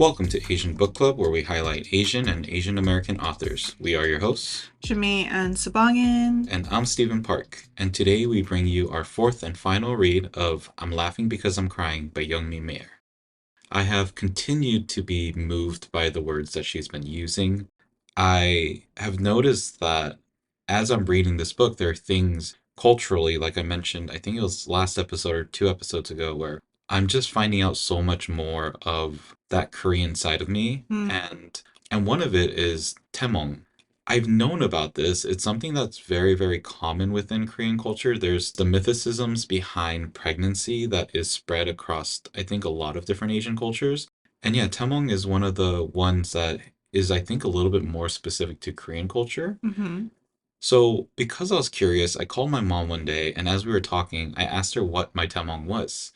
Welcome to Asian Book Club, where we highlight Asian and Asian American authors. We are your hosts, Jamae and Sabangan. and I'm Stephen Park. And today we bring you our fourth and final read of I'm Laughing Because I'm Crying by Youngmi Mayer. I have continued to be moved by the words that she's been using. I have noticed that as I'm reading this book, there are things culturally, like I mentioned, I think it was last episode or two episodes ago, where I'm just finding out so much more of that Korean side of me. And one of it is Taemong. I've known about this. It's something that's very, very common within Korean culture. There's the mythicisms behind pregnancy that is spread across, I think, a lot of different Asian cultures. And yeah, Taemong is one of the ones that is, I think, a little bit more specific to Korean culture. Mm-hmm. So, because I was curious, I called my mom one day, and as we were talking, I asked her what my Taemong was.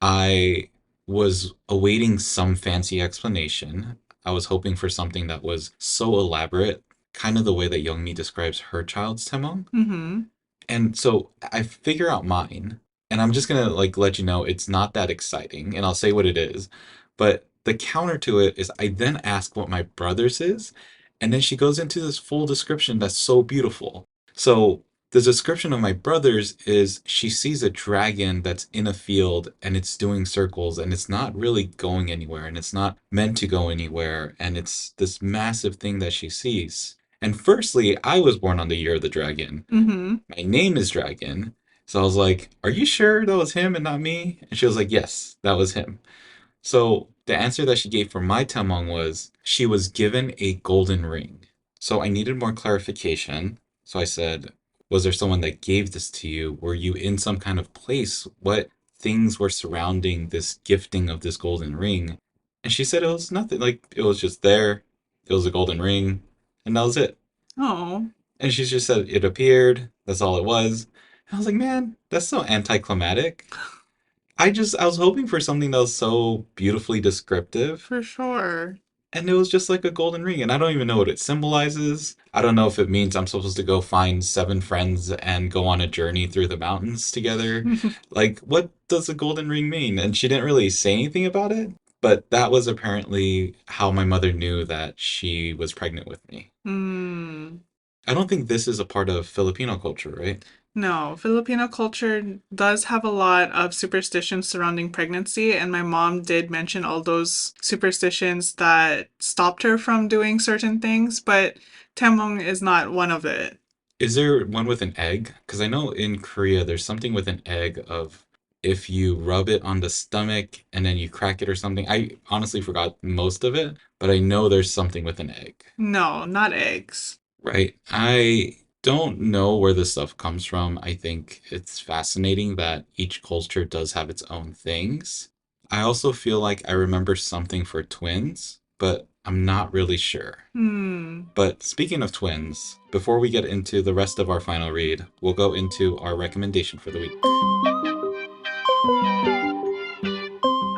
I was awaiting some fancy explanation. I was hoping for something that was so elaborate, kind of the way that Youngmi describes her child's Taemong. Mm-hmm. And so I figure out mine, and I'm just gonna like let you know it's not that exciting, and I'll say what it is. But the counter to it is I then ask what my brother's is, and then she goes into this full description that's so beautiful. So the description of my brother's is she sees a dragon that's in a field and it's doing circles and it's not really going anywhere and it's not meant to go anywhere and it's this massive thing that she sees. And firstly, I was born on the year of the dragon. Mm-hmm. My name is Dragon. So I was like, are you sure that was him and not me? And she was like, yes, that was him. So the answer that she gave for my Tamong was she was given a golden ring. So I needed more clarification. So I said, was there someone that gave this to you? Were you in some kind of place? What things were surrounding this gifting of this golden ring? And she said it was nothing. Like, it was just there. It was a golden ring. And that was it. Oh. And she just said it appeared. That's all it was. And I was like, man, that's so anticlimactic. I was hoping for something that was so beautifully descriptive. For sure. And it was just like a golden ring. And I don't even know what it symbolizes. I don't know if it means I'm supposed to go find seven friends and go on a journey through the mountains together. Like, what does a golden ring mean? And she didn't really say anything about it. But that was apparently how my mother knew that she was pregnant with me. Hmm. I don't think this is a part of Filipino culture, right? No, Filipino culture does have a lot of superstitions surrounding pregnancy, and my mom did mention all those superstitions that stopped her from doing certain things, but Temong is not one of it. Is there one with an egg? Because I know in Korea there's something with an egg of if you rub it on the stomach and then you crack it or something. I honestly forgot most of it, but I know there's something with an egg, No, not eggs. right? I don't know where this stuff comes from. I think it's fascinating that each culture does have its own things. I also feel like I remember something for twins, but I'm not really sure. Hmm. But speaking of twins, before we get into the rest of our final read, we'll go into our recommendation for the week.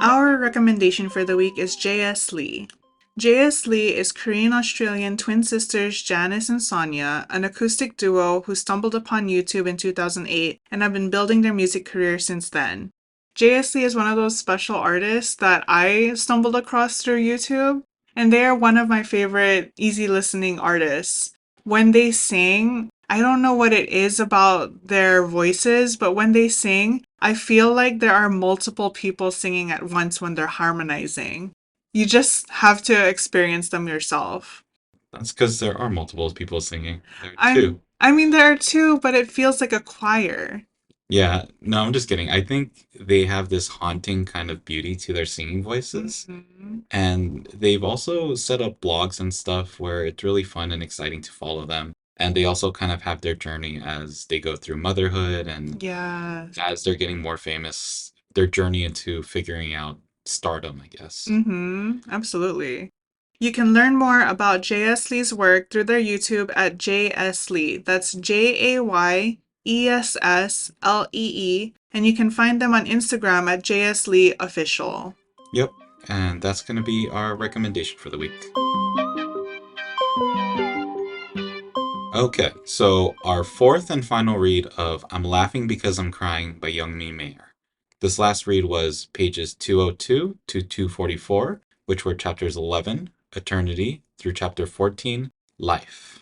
Our recommendation for the week is J.S. Lee. J.S. Lee is Korean-Australian twin sisters Janice and Sonia, an acoustic duo who stumbled upon YouTube in 2008 and have been building their music career since then. J.S. Lee is one of those special artists that I stumbled across through YouTube, and they are one of my favorite easy listening artists. When they sing, I don't know what it is about their voices, but when they sing, I feel like there are multiple people singing at once when they're harmonizing. You just have to experience them yourself. That's because there are multiple people singing. There are I'm two. I mean there are two, but it feels like a choir. Yeah, no, I'm just kidding. I think they have this haunting kind of beauty to their singing voices. Mhm. And they've also set up blogs and stuff where it's really fun and exciting to follow them. And they also kind of have their journey as they go through motherhood and Yeah. as they're getting more famous, their journey into figuring out stardom, I guess. Absolutely. You can learn more about J.S. Lee's work through their YouTube at J.S. Lee. That's JAYESSLEE. And you can find them on Instagram at JS Lee Official. Yep, and that's going to be our recommendation for the week. Okay, so our fourth and final read of I'm Laughing Because I'm Crying by Youngmi Mayer. This last read was pages 202 to 244, which were chapters 11, Eternity, through chapter 14, Life.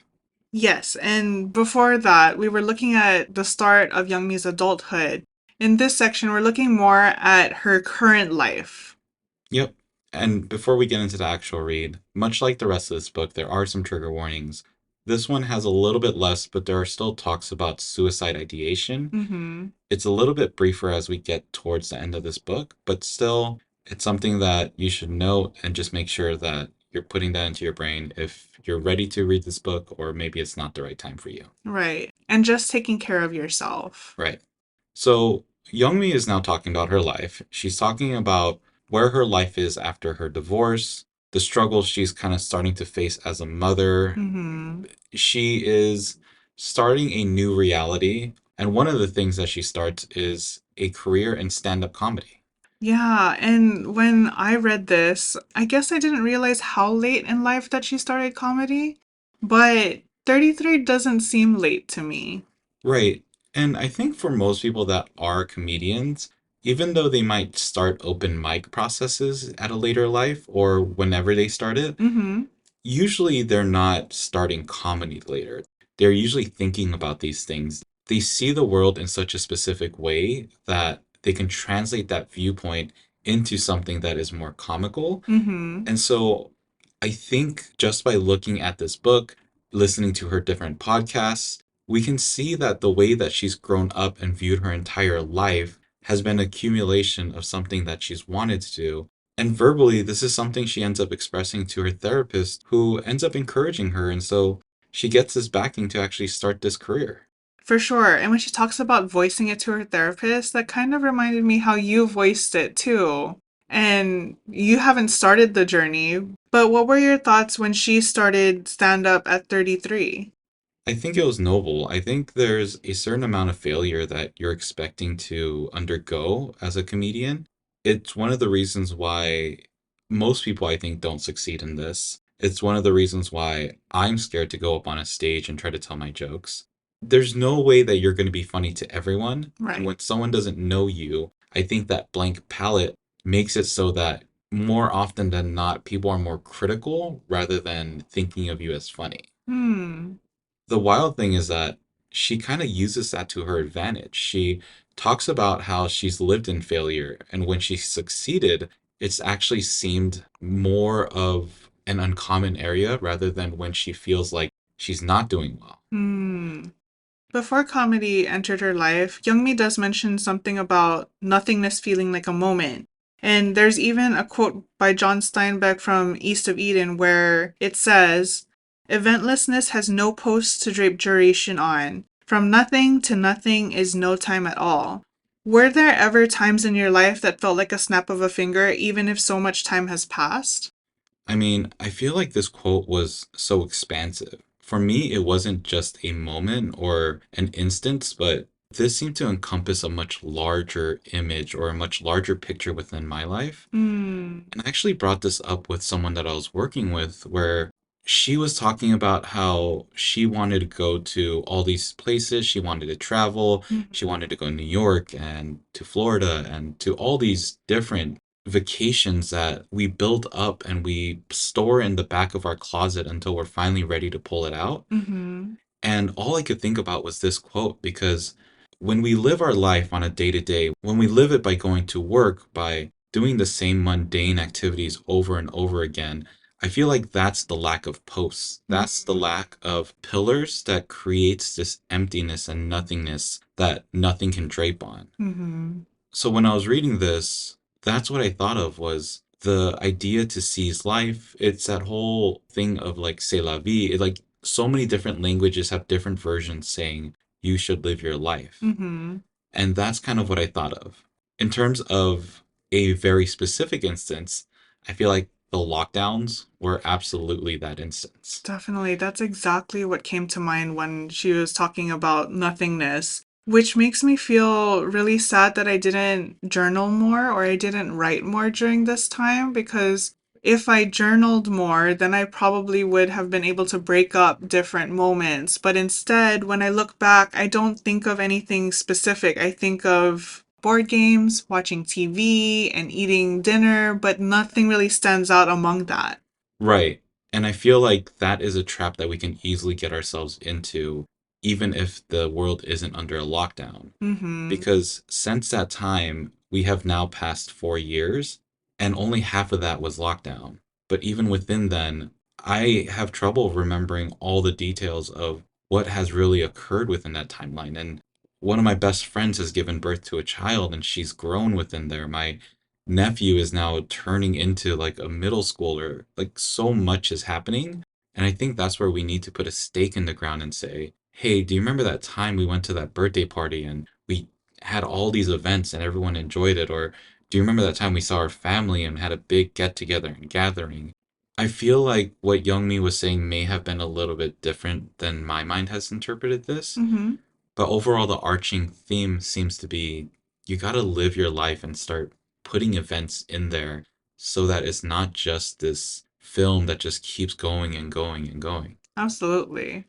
Yes, and before that, we were looking at the start of Youngmi's adulthood. In this section, we're looking more at her current life. Yep. And before we get into the actual read, much like the rest of this book, there are some trigger warnings. This one has a little bit less, but there are still talks about suicide ideation. Mm-hmm. It's a little bit briefer as we get towards the end of this book, but still, it's something that you should note and just make sure that you're putting that into your brain if you're ready to read this book, or maybe it's not the right time for you. Right. And just taking care of yourself. Right. So, Youngmi is now talking about her life. She's talking about where her life is after her divorce, the struggles she's kind of starting to face as a mother. Mm-hmm. She is starting a new reality. And one of the things that she starts is a career in stand up comedy. Yeah, and when I read this, I guess I didn't realize how late in life that she started comedy, but 33 doesn't seem late to me. Right. And I think for most people that are comedians, even though they might start open mic processes at a later life or whenever they start it, Mm-hmm. usually they're not starting comedy later. They're usually thinking about these things. They see the world in such a specific way that they can translate that viewpoint into something that is more comical. Mm-hmm. And so I think just by looking at this book, listening to her different podcasts, we can see that the way that she's grown up and viewed her entire life has been accumulation of something that she's wanted to do. And verbally, this is something she ends up expressing to her therapist, who ends up encouraging her. And so she gets this backing to actually start this career. For sure. And when she talks about voicing it to her therapist, that kind of reminded me how you voiced it too. And you haven't started the journey, but what were your thoughts when she started stand up at 33? I think it was noble. I think there's a certain amount of failure that you're expecting to undergo as a comedian. It's one of the reasons why most people, I think, don't succeed in this. It's one of the reasons why I'm scared to go up on a stage and try to tell my jokes. There's no way that you're going to be funny to everyone. And Right. when someone doesn't know you, I think that blank palette makes it so that more often than not, people are more critical rather than thinking of you as funny. Hmm. The wild thing is that she kind of uses that to her advantage. She talks about how she's lived in failure, and when she succeeded, it's actually seemed more of an uncommon area rather than when she feels like she's not doing well. Hmm. Before comedy entered her life, Youngmi does mention something about nothingness feeling like a moment. And there's even a quote by John Steinbeck from East of Eden where it says, "Eventlessness has no posts to drape duration on. From nothing to nothing is no time at all." Were there ever times in your life that felt like a snap of a finger, even if so much time has passed? I mean, I feel like this quote was so expansive. For me, it wasn't just a moment or an instance, but this seemed to encompass a much larger image or a much larger picture within my life. Hmm. And I actually brought this up with someone that I was working with, where she was talking about how she wanted to go to all these places. She wanted to travel. She Mhm. wanted to go to New York and to Florida and to all these different vacations that we build up and we store in the back of our closet until we're finally ready to pull it out. Mhm. And all I could think about was this quote, because when we live our life on a day to day, when we live it by going to work, by doing the same mundane activities over and over again, I feel like that's the lack of posts. That's the Mhm. lack of pillars that creates this emptiness and nothingness that nothing can drape on. Mhm. So when I was reading this, that's what I thought of was the idea to seize life. It's that whole thing of like c'est la vie. Like so many different languages have different versions saying you should live your life. Mhm. And that's kind of what I thought of. In terms of a very specific instance, I feel like the lockdowns were absolutely that instance. Definitely. That's exactly what came to mind when she was talking about nothingness, which makes me feel really sad that I didn't journal more or I didn't write more during this time because if I journaled more, then I probably would have been able to break up different moments. But instead, when I look back, I don't think of anything specific. I think of board games, watching TV, and eating dinner, but nothing really stands out among that. Right. And I feel like that is a trap that we can easily get ourselves into, even if the world isn't under a lockdown. Mm-hmm. Because since that time, we have now passed 4 years, and only half of that was lockdown. But even within then, I have trouble remembering all the details of what has really occurred within that timeline. And one of my best friends has given birth to a child, and she's grown within there. My nephew is now turning into like a middle schooler. Like so much is happening. And I think that's where we need to put a stake in the ground and say, hey, do you remember that time we went to that birthday party and we had all these events and everyone enjoyed it? Or do you remember that time we saw our family and had a big get together and gathering? I feel like what Youngmi was saying may have been a little bit different than my mind has interpreted this. Mm-hmm. But overall, the arching theme seems to be you got to live your life and start putting events in there so that it's not just this film that just keeps going and going and going. Absolutely.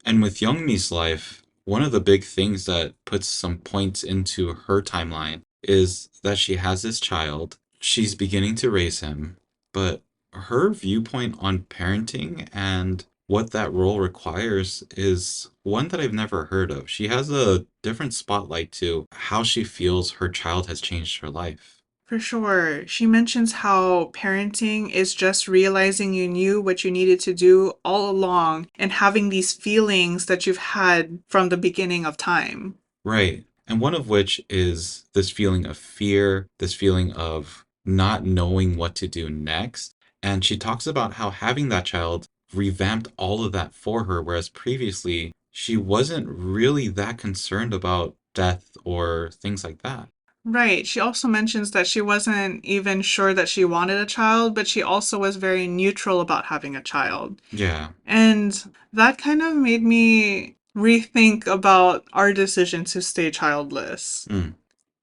And with Youngmi's life, one of the big things that puts some points into her timeline is that she has this child. She's beginning to raise him, but her viewpoint on parenting and what that role requires is one that I've never heard of. She has a different spotlight to how she feels her child has changed her life. For sure. She mentions how parenting is just realizing you knew what you needed to do all along and having these feelings that you've had from the beginning of time. Right. And one of which is this feeling of fear, this feeling of not knowing what to do next. And she talks about how having that child revamped all of that for her, whereas previously she wasn't really that concerned about death or things like that. Right. She also mentions that she wasn't even sure that she wanted a child, but she also was very neutral about having a child. Yeah. And that kind of made me rethink about our decision to stay childless. Mm.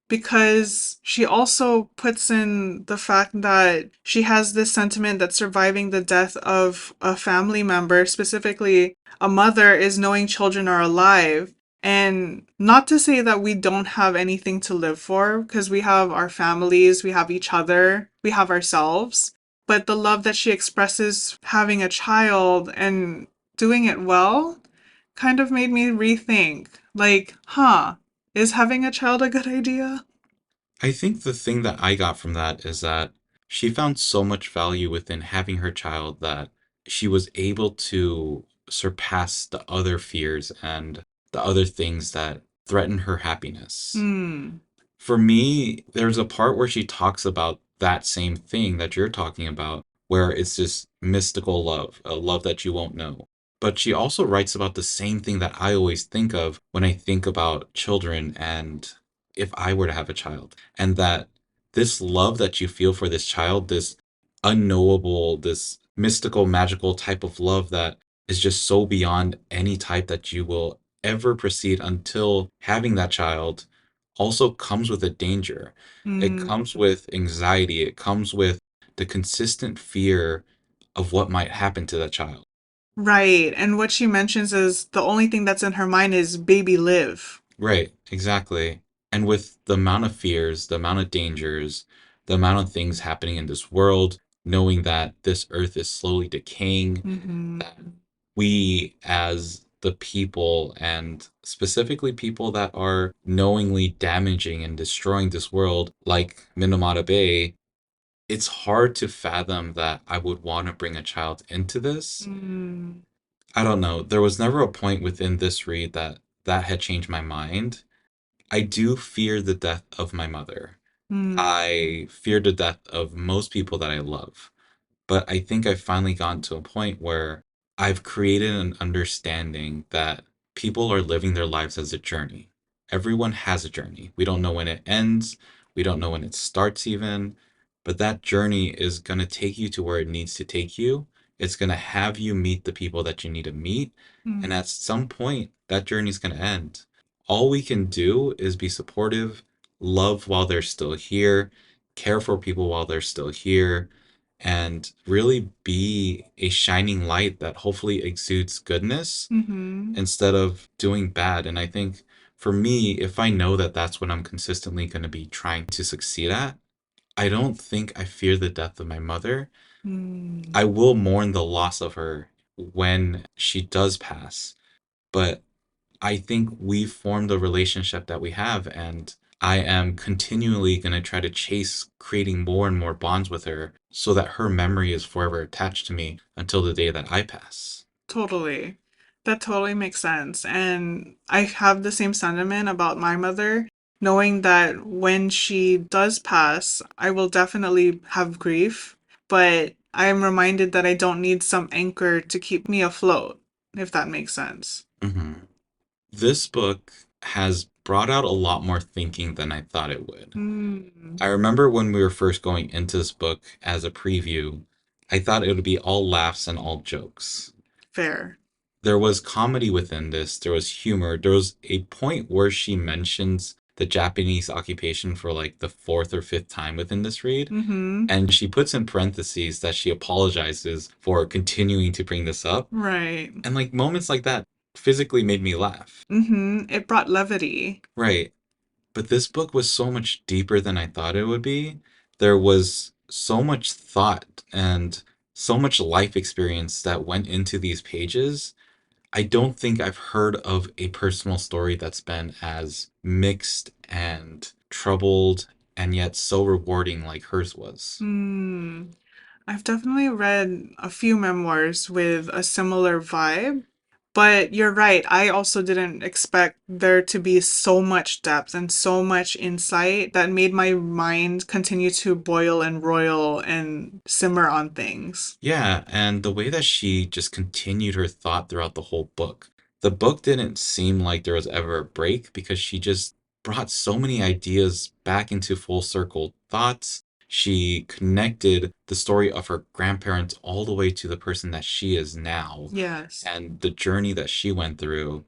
Because she also puts in the fact that she has this sentiment that surviving the death of a family member, specifically a mother, is knowing children are alive. And not to say that we don't have anything to live for, because we have our families, we have each other, we have ourselves. But the love that she expresses having a child and doing it well kind of made me rethink like, is having a child a good idea? I think the thing that I got from that is that she found so much value within having her child that she was able to surpass the other fears and the other things that threaten her happiness. Hmm. For me, there's a part where she talks about that same thing that you're talking about, where it's this mystical love, a love that you won't know. But she also writes about the same thing that I always think of when I think about children and if I were to have a child. And that this love that you feel for this child, this unknowable, this mystical, magical type of love that is just so beyond any type that you will ever proceed until having that child also comes with a danger. It Hmm. comes with anxiety. It comes with the consistent fear of what might happen to that child. Right. And what she mentions is the only thing that's in her mind is baby live. Right, exactly. And with the amount of fears, the amount of dangers, the amount of things happening in this world, knowing that this earth is slowly decaying, Mm-hmm. that we as the people and specifically people that are knowingly damaging and destroying this world like Minamata Bay, it's hard to fathom that I would want to bring a child into this. Mm-hmm. I don't know. There was never a point within this read that that had changed my mind. I do fear the death of my mother. I fear the death of most people that I love. But I think I've finally gotten to a point where I've created an understanding that people are living their lives as a journey. Everyone has a journey. We don't know when it ends, we don't know when it starts, even, but that journey is going to take you to where it needs to take you. It's going to have you meet the people that you need to meet. And Mm-hmm. at some point, that journey is going to end. All we can do is be supportive, love while they're still here, care for people while they're still here, and really be a shining light that hopefully exudes goodness Mm-hmm. instead of doing bad. And I think For me, if I know that that's what I'm consistently going to be trying to succeed at, I don't think I fear the death of my mother. Mm, I will mourn the loss of her when she does pass, but I think we've formed the relationship that we have, and I am continually going to try to chase creating more and more bonds with her so that her memory is forever attached to me until the day that I pass. totally. That totally makes sense. And I have the same sentiment about my mother, knowing that when she does pass, I will definitely have grief, but I am reminded that I don't need some anchor to keep me afloat, if that makes sense. Mhm. This book has brought out a lot more thinking than I thought it would. Mm, I remember when we were first going into this book as a preview, I thought it would be all laughs and all jokes. fair. There was comedy within this, there was humor. There was a point where she mentions the Japanese occupation for like the fourth or fifth time within this read, Mm-hmm. and she puts in parentheses that she apologizes for continuing to bring this up. Right. And like moments like that physically made me laugh. Mm-hmm. It brought levity. Right. But this book was so much deeper than I thought it would be. There was so much thought and so much life experience that went into these pages. I don't think I've heard of a personal story that's been as mixed and troubled and yet so rewarding like hers was. Hmm. I've definitely read a few memoirs with a similar vibe, but you're right. I also didn't expect there to be so much depth and so much insight that made my mind continue to boil and roil and simmer on things. Yeah, and the way that she just continued her thought throughout the whole book. The book didn't seem like there was ever a break because she just brought so many ideas back into full circle thoughts. She connected the story of her grandparents all the way to the person that she is now Yes. and the journey that she went through.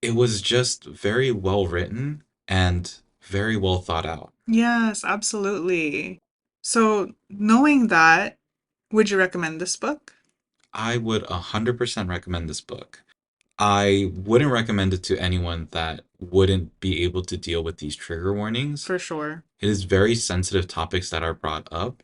It was just very well written and very well thought out. Yes, absolutely. So, knowing that, would you recommend this book? I would 100% recommend this book. I wouldn't recommend it to anyone that wouldn't be able to deal with these trigger warnings. For sure. It is very sensitive topics that are brought up.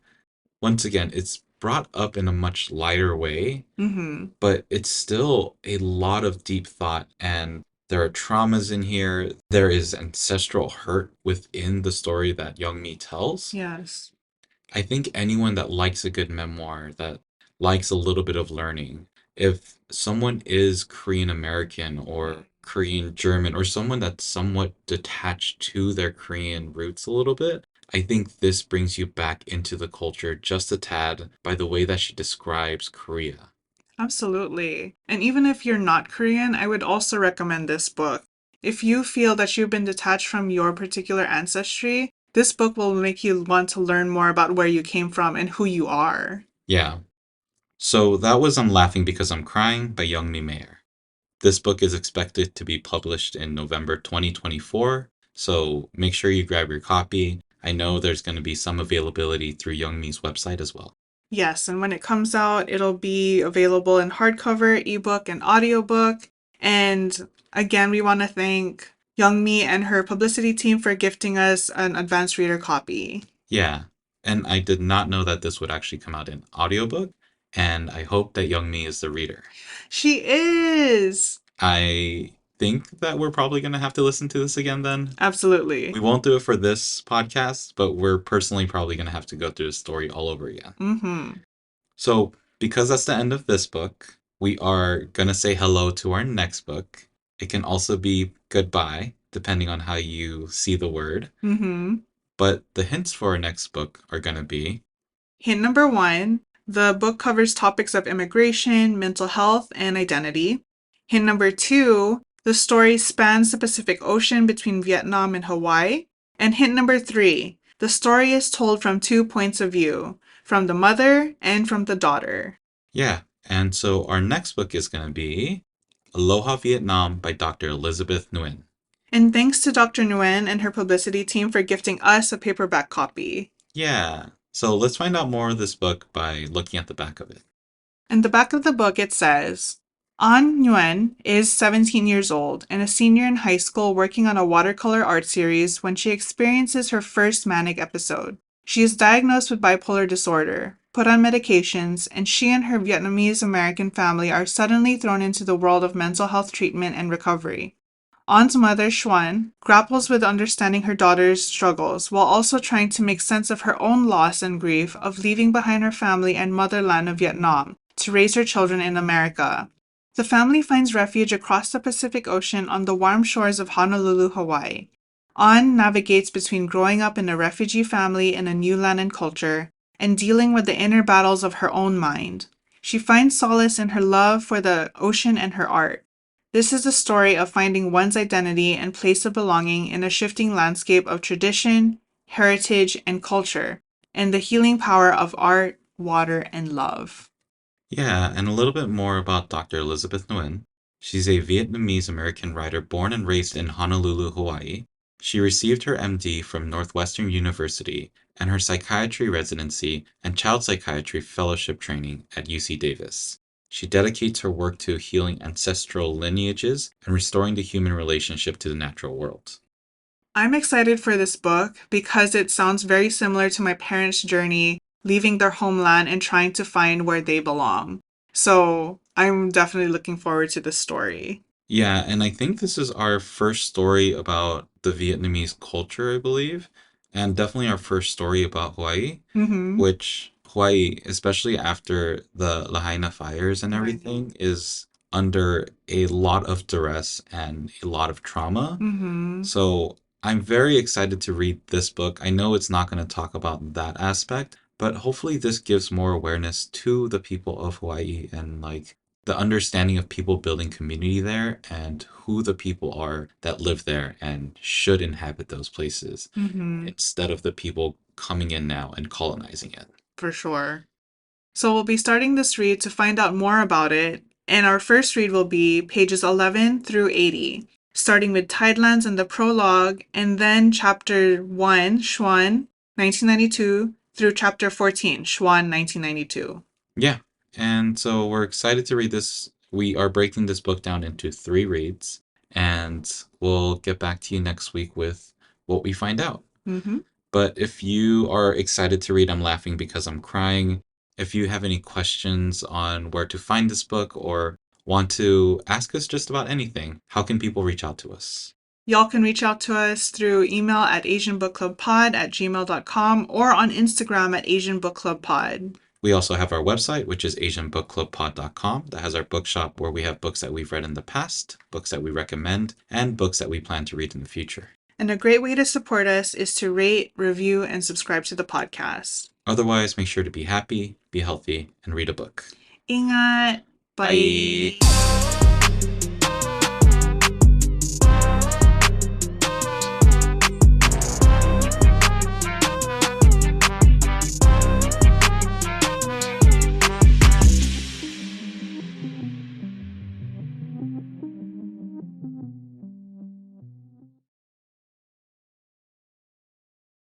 Once again, it's brought up in a much lighter way, Mm-hmm. but it's still a lot of deep thought, and there are traumas in here. There is ancestral hurt within the story that Young Mi tells. Yes. I think anyone that likes a good memoir, that likes a little bit of learning, if someone is Korean American or Korean German or someone that's somewhat detached to their Korean roots a little bit, I think this brings you back into the culture just a tad by the way that she describes Korea. Absolutely. And even if you're not Korean, I would also recommend this book. If you feel that you've been detached from your particular ancestry, this book will make you want to learn more about where you came from and who you are. Yeah. So that was I'm Laughing Because I'm Crying by Young Mi Mayer. This book is expected to be published in November 2024, so make sure you grab your copy. I know there's going to be some availability through Youngmi's website as well. Yes, and when it comes out, it'll be available in hardcover, ebook, and audiobook. And again, we want to thank Youngmi and her publicity team for gifting us an advanced reader copy. Yeah, and I did not know that this would actually come out in audiobook, and I hope that Youngmi is the reader. She is! I think that we're probably going to have to listen to this again then. Absolutely. We won't do it for this podcast, but we're personally probably going to have to go through the story all over again. Mm-hmm. So, because that's the end of this book, we are going to say hello to our next book. It can also be goodbye, depending on how you see the word. Mm-hmm. But the hints for our next book are going to be Hint number one, the book covers topics of immigration, mental health, and identity. Hint number two, the story spans the Pacific Ocean between Vietnam and Hawaii. And hint number three, the story is told from two points of view, from the mother and from the daughter. yeah. And so our next book is going to be Aloha Vietnam by Dr. Elizabeth Nguyen. And thanks to Dr. Nguyen and her publicity team for gifting us a paperback copy. Yeah. So let's find out more of this book by looking at the back of it. In the back of the book, it says, An Nguyen is 17 years old and a senior in high school working on a watercolor art series when she experiences her first manic episode. She is diagnosed with bipolar disorder, put on medications, and she and her Vietnamese American family are suddenly thrown into the world of mental health treatment and recovery. An's mother, Xuan, grapples with understanding her daughter's struggles while also trying to make sense of her own loss and grief of leaving behind her family and motherland of Vietnam to raise her children in America. The family finds refuge across the Pacific Ocean on the warm shores of Honolulu, Hawaii. An navigates between growing up in a refugee family in a new land and culture and dealing with the inner battles of her own mind. She finds solace in her love for the ocean and her art. This is the story of finding one's identity and place of belonging in a shifting landscape of tradition, heritage, and culture, and the healing power of art, water, and love. Yeah, and a little bit more about Dr. Elizabeth Nguyen. She's a Vietnamese American writer born and raised in Honolulu, Hawaii. She received her MD from Northwestern University and her psychiatry residency and child psychiatry fellowship training at UC Davis. She dedicates her work to healing ancestral lineages and restoring the human relationship to the natural world. I'm excited for this book because it sounds very similar to my parents' journey leaving their homeland and trying to find where they belong. So I'm definitely looking forward to this story. Yeah, and I think this is our first story about the Vietnamese culture, I believe, and definitely our first story about Hawaii, Mm-hmm. which Hawaii, especially after the Lahaina fires and Right. everything, is under a lot of duress and a lot of trauma. Mm-hmm. So I'm very excited to read this book. I know it's not going to talk about that aspect, but hopefully this gives more awareness to the people of Hawaii and like the understanding of people building community there and who the people are that live there and should inhabit those places Mm-hmm. instead of the people coming in now and colonizing it. For sure. So we'll be starting this read to find out more about it, and our first read will be pages 11 through 80, starting with Tidelands and the prologue, and then chapter 1, Xuan, 1992, through chapter 14, Xuan, 1992. Yeah. And so we're excited to read this. We are breaking this book down into three reads, and we'll get back to you next week with what we find out. Mm-hmm. But if you are excited to read I'm Laughing Because I'm Crying, if you have any questions on where to find this book or want to ask us just about anything, how can people reach out to us? Y'all can reach out to us through email at asianbookclubpod@gmail.com or on Instagram at asianbookclubpod. We also have our website, which is asianbookclubpod.com, that has our bookshop where we have books that we've read in the past, books that we recommend, and books that we plan to read in the future. And a great way to support us is to rate, review, and subscribe to the podcast. Otherwise, make sure to be happy, be healthy, and read a book. Ingat! Bye. Bye!